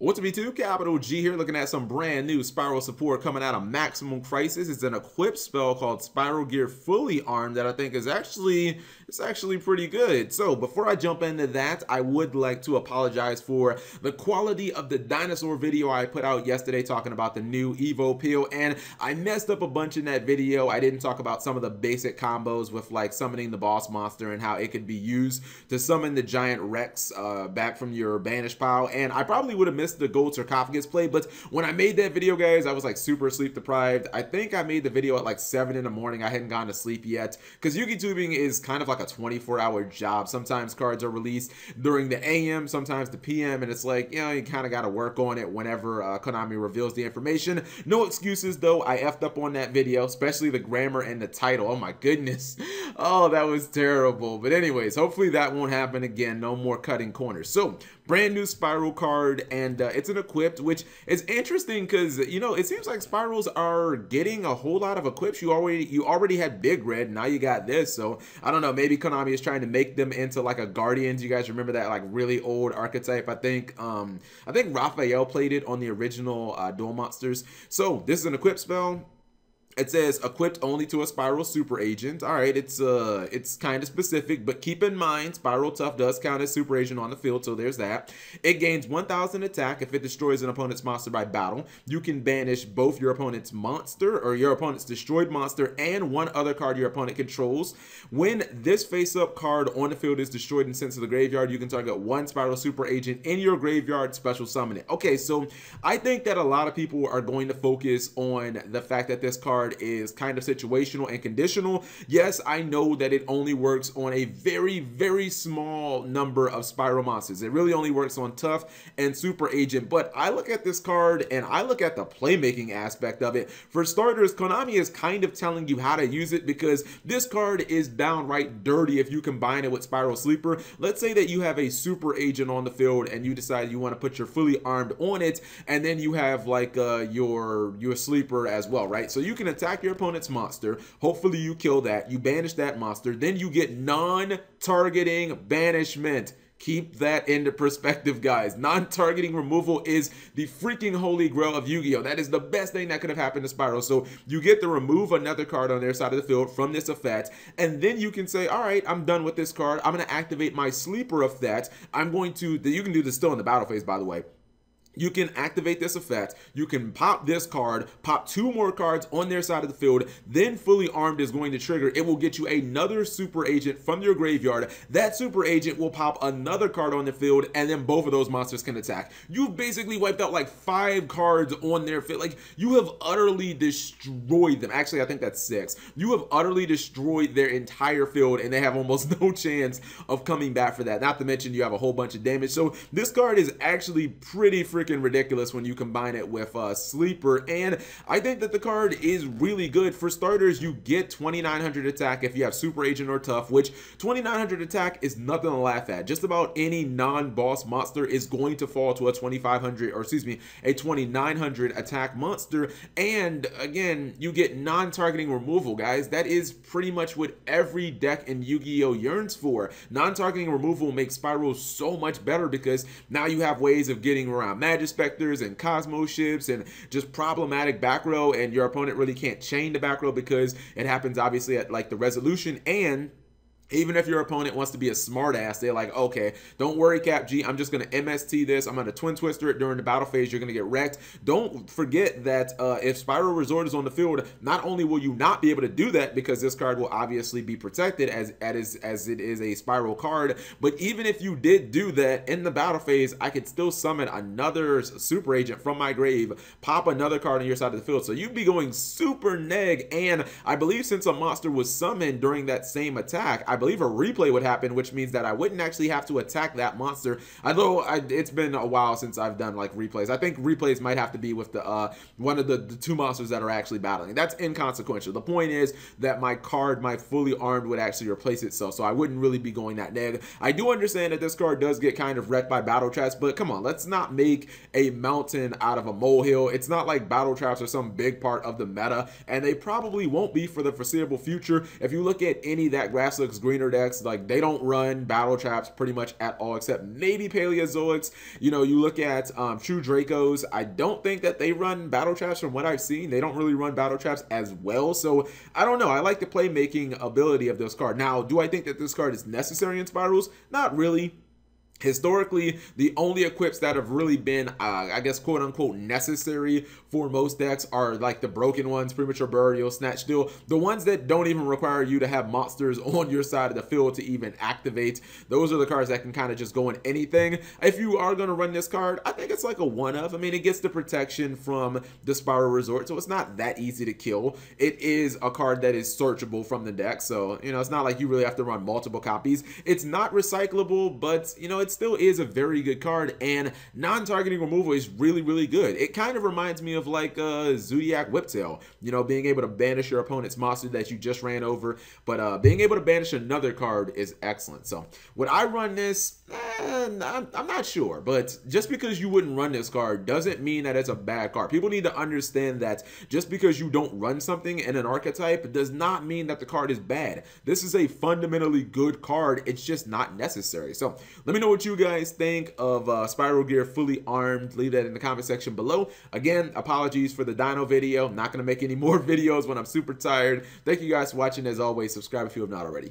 What's up, YouTube? Capital G here, looking at some brand new Spyral support coming out of Maximum Crisis. It's an equipped spell called Spyral Gear Fully Armed that I think is actually pretty good. So before I jump into that, I would like to apologize for the quality of the dinosaur video I put out yesterday talking about the new Evo peel, and I messed up a bunch in that video. I didn't talk about some of the basic combos with like summoning the boss monster and how it could be used to summon the giant Rex back from your banished pile, and I probably would have missed the gold sarcophagus play. But when I made that video, guys, I was like super sleep deprived. I think I made the video at like 7 in the morning. I hadn't gone to sleep yet because YouTubing is kind of like a 24-hour job. Sometimes cards are released during the AM, sometimes the PM, and it's like, you know, you kind of got to work on it whenever Konami reveals the information. No excuses though. I effed up on that video, especially the grammar and the title. Oh my goodness. Oh, that was terrible. But anyways, hopefully that won't happen again. No more cutting corners. So brand new Spyral card, and it's an equipped, which is interesting because, you know, it seems like Spyrals are getting a whole lot of equips. You already had Big Red, now you got this. So I don't know, maybe Konami is trying to make them into like a Guardians. You guys remember that like really old archetype? I think Raphael played it on the original Duel Monsters. So this is an equipped spell. It says equipped only to a Spyral super agent. All right, it's kind of specific, but keep in mind Spyral Tough does count as super agent on the field, so there's that. It gains 1000 attack if it destroys an opponent's monster by battle. You can banish both your opponent's monster or your opponent's destroyed monster and one other card your opponent controls. When this face-up card on the field is destroyed and sent to the graveyard, you can target one Spyral super agent in your graveyard, special summon it. Okay, so I think that a lot of people are going to focus on the fact that this card is kind of situational and conditional. Yes, I know that it only works on a very small number of Spyral monsters. It really only works on Tough and Super Agent, but I look at this card and I look at the playmaking aspect of it. For starters, Konami is kind of telling you how to use it because this card is downright dirty if you combine it with Spyral Sleeper. Let's say that you have a Super Agent on the field and you decide you want to put your fully armed on it, and then you have like your Sleeper as well, right? So you can attack your opponent's monster. Hopefully you kill that. You banish that monster. Then you get non-targeting banishment. Keep that into perspective, guys. Non-targeting removal is the freaking holy grail of Yu-Gi-Oh! That is the best thing that could have happened to Spyral. So you get to remove another card on their side of the field from this effect, and then you can say, all right, I'm done with this card. I'm going to activate my sleeper effect. You can do this still in the battle phase, by the way. You can activate this effect, you can pop this card, pop 2 more cards on their side of the field, then fully armed is going to trigger. It will get you another super agent from your graveyard. That super agent will pop another card on the field, and then both of those monsters can attack. You've basically wiped out like 5 cards on their field. Like, you have utterly destroyed them. Actually, I think that's 6. You have utterly destroyed their entire field, and they have almost no chance of coming back for that. Not to mention you have a whole bunch of damage. So this card is actually pretty freaking ridiculous when you combine it with Sleeper, and I think that the card is really good. For starters, you get 2900 attack if you have Super Agent or Tough, which 2900 attack is nothing to laugh at. Just about any non-boss monster is going to fall to a 2500, or excuse me, a 2900 attack monster, and again, you get non-targeting removal, guys. That is pretty much what every deck in Yu-Gi-Oh! Yearns for. Non-targeting removal makes Spyral so much better because now you have ways of getting around Magic Specters and Cosmo ships and just problematic back row, and your opponent really can't chain the back row because it happens obviously at like the resolution. And even if your opponent wants to be a smartass, they're like, okay, don't worry, Cap G, I'm just going to MST this. I'm going to Twin Twister it during the battle phase. You're going to get wrecked. Don't forget that if Spyral Resort is on the field, not only will you not be able to do that because this card will obviously be protected as it is a Spyral card, but even if you did do that in the battle phase, I could still summon another super agent from my grave, pop another card on your side of the field. So you'd be going super neg, and I believe since a monster was summoned during that same attack, I believe a replay would happen, which means that I wouldn't actually have to attack that monster. Although it's been a while since I've done like replays. I think replays might have to be with the one of the 2 monsters that are actually battling. That's inconsequential. The point is that my card, my fully armed, would actually replace itself, so I wouldn't really be going that neg. I do understand that this card does get kind of wrecked by battle traps, but come on, let's not make a mountain out of a molehill. It's not like battle traps are some big part of the meta, and they probably won't be for the foreseeable future. If you look at any that grass looks green greener decks, like they don't run battle traps pretty much at all, except maybe Paleozoics. You know, you look at True Dracos, I don't think that they run battle traps from what I've seen. They don't really run battle traps as well. So I don't know. I like the playmaking ability of this card. Now, do I think that this card is necessary in Spirals? Not really. Historically, the only equips that have really been, I guess, quote unquote, necessary for most decks are like the broken ones, Premature Burial, Snatch Steal, the ones that don't even require you to have monsters on your side of the field to even activate. Those are the cards that can kind of just go in anything. If you are going to run this card, I think it's like a one-of. I mean, it gets the protection from the Spiral Resort, so it's not that easy to kill. It is a card that is searchable from the deck, so, you know, it's not like you really have to run multiple copies. It's not recyclable, but, you know, it's still is a very good card, and non-targeting removal is really, really good. It kind of reminds me of like Zodiac Whiptail, you know, being able to banish your opponent's monster that you just ran over, but being able to banish another card is excellent. So would I run this? I'm not sure, but just because you wouldn't run this card doesn't mean that it's a bad card. People need to understand that just because you don't run something in an archetype does not mean that the card is bad. This is a fundamentally good card. It's just not necessary. So let me know what you guys think of Spiral Gear fully armed. Leave that in the comment section below. Again, apologies for the dino video. I'm not going to make any more videos when I'm super tired. Thank you guys for watching. As always, subscribe if you have not already.